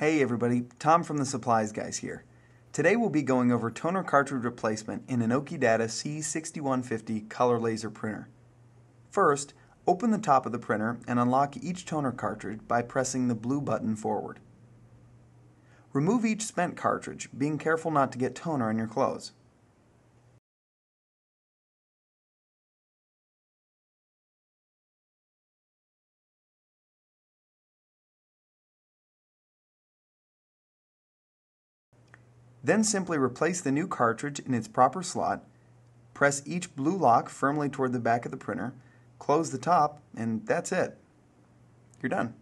Hey everybody, Tom from the Supplies Guys here. Today we'll be going over toner cartridge replacement in an Okidata C6150 color laser printer. First, open the top of the printer and unlock each toner cartridge by pressing the blue button forward. Remove each spent cartridge, being careful not to get toner on your clothes. Then simply replace the new cartridge in its proper slot, press each blue lock firmly toward the back of the printer, close the top, and that's it. You're done.